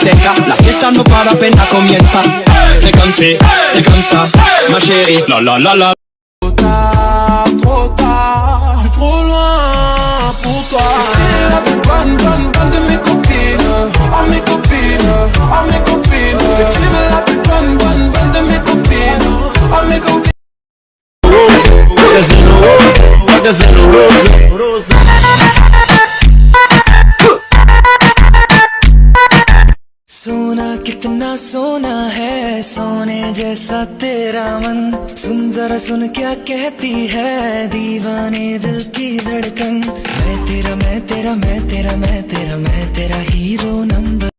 discoteca, la fiesta no para apenas comienza. C'est comme si, c'est comme ça, ma chérie. La la la la. Trop tard, je suis trop loin pour toi. T'es la plus bonne de mes copines. Oh mes copines, oh mes copines. Et tu es la plus bonne de mes copines. Oh mes copines. सोना कितना सोना है, सोने जैसा तेरा मन। सुन जरा सुन क्या कहती है दीवाने दिल की धड़कन। मैं तेरा मैं तेरा मैं तेरा मैं तेरा मैं तेरा हीरो नंबर